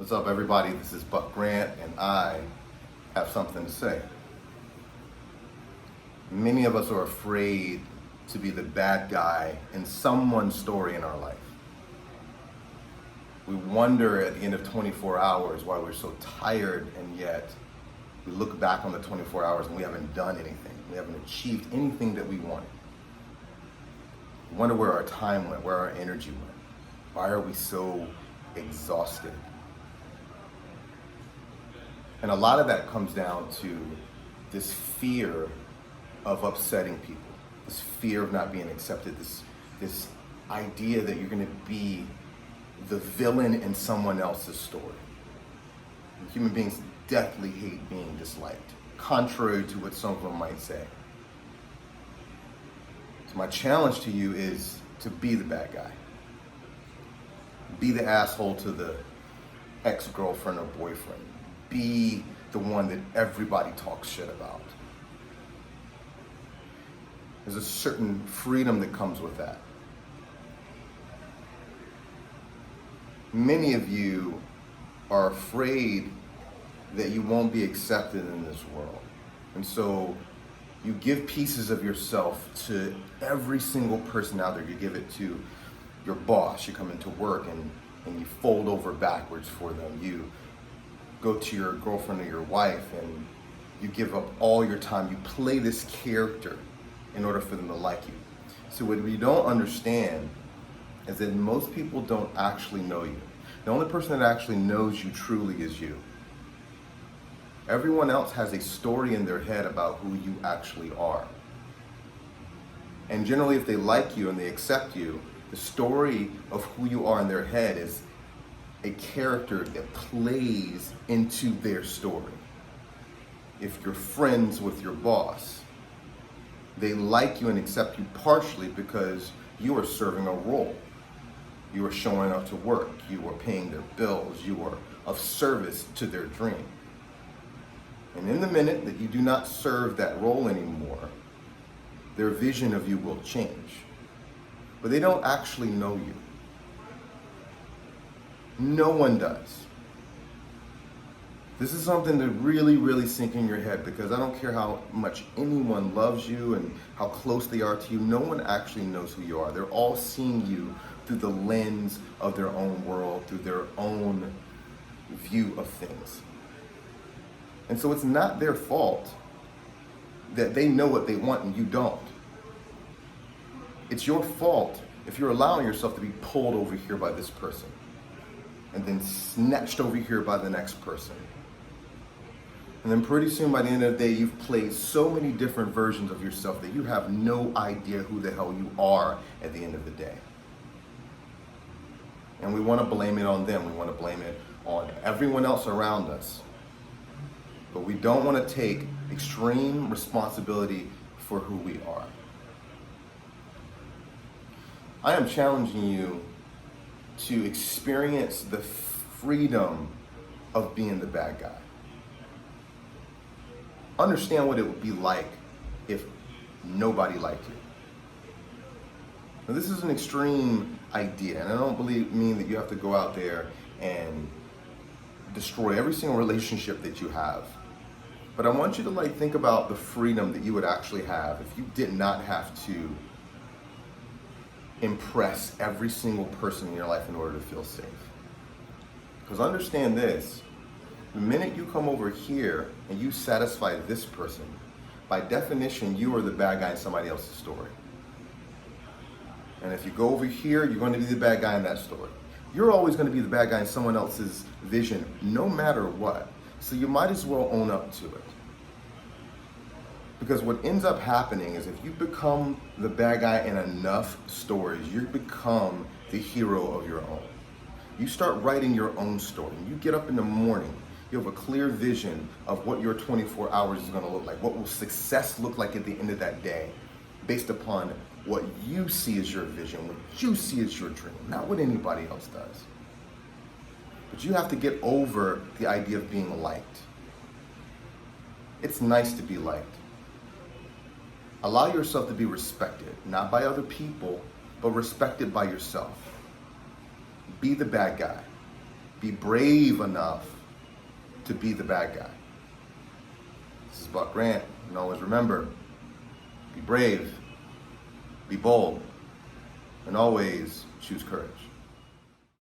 What's up, everybody? This is Buck Grant, and I have something to say. Many of us are afraid to be the bad guy in someone's story in our life. We wonder at the end of 24 hours why we're so tired, and yet we look back on the 24 hours and we haven't done anything. We haven't achieved anything that we wanted. We wonder where our time went, where our energy went. Why are we so exhausted? And a lot of that comes down to this fear of upsetting people, this fear of not being accepted, this idea that you're going to be the villain in someone else's story. Human beings deathly hate being disliked, contrary to what some of them might say. So my challenge to you is to be the bad guy. Be the asshole to the ex-girlfriend or boyfriend. Be the one that everybody talks shit about. There's a certain freedom that comes with that. Many of you are afraid that you won't be accepted in this world. And so you give pieces of yourself to every single person out there. You give it to your boss. You come into work and you fold over backwards for them. You go to your girlfriend or your wife and you give up all your time. You play this character in order for them to like you. So what we don't understand is that most people don't actually know you. The only person that actually knows you truly is you. Everyone else has a story in their head about who you actually are. And generally, if they like you and they accept you, the story of who you are in their head is a character that plays into their story. If you're friends with your boss, they like you and accept you partially because you are serving a role. You are showing up to work. You are paying their bills. You are of service to their dream. And in the minute that you do not serve that role anymore, their vision of you will change. But they don't actually know you. No one does. This is something to really, really sink in your head, because I don't care how much anyone loves you and how close they are to you, no one actually knows who you are. They're all seeing you through the lens of their own world, through their own view of things. And so it's not their fault that they know what they want and you don't. It's your fault if you're allowing yourself to be pulled over here by this person and then snatched over here by the next person. And then pretty soon, by the end of the day, you've played so many different versions of yourself that you have no idea who the hell you are at the end of the day. And we want to blame it on them. We want to blame it on everyone else around us. But we don't want to take extreme responsibility for who we are. I am challenging you to experience the freedom of being the bad guy. Understand what it would be like if nobody liked you. Now, this is an extreme idea, and I don't mean that you have to go out there and destroy every single relationship that you have. But I want you to think about the freedom that you would actually have if you did not have to impress every single person in your life in order to feel safe. Because understand this, the minute you come over here and you satisfy this person, by definition, you are the bad guy in somebody else's story. And if you go over here, you're going to be the bad guy in that story. You're always going to be the bad guy in someone else's vision, no matter what. So you might as well own up to it. Because what ends up happening is if you become the bad guy in enough stories, you become the hero of your own. You start writing your own story. You get up in the morning, you have a clear vision of what your 24 hours is going to look like. What will success look like at the end of that day, based upon what you see as your vision, what you see as your dream, not what anybody else does. But you have to get over the idea of being liked. It's nice to be liked. Allow yourself to be respected, not by other people, but respected by yourself. Be the bad guy. be brave enough to be the bad guy. This is Buck Grant, and always remember, be brave, be bold, and always choose courage.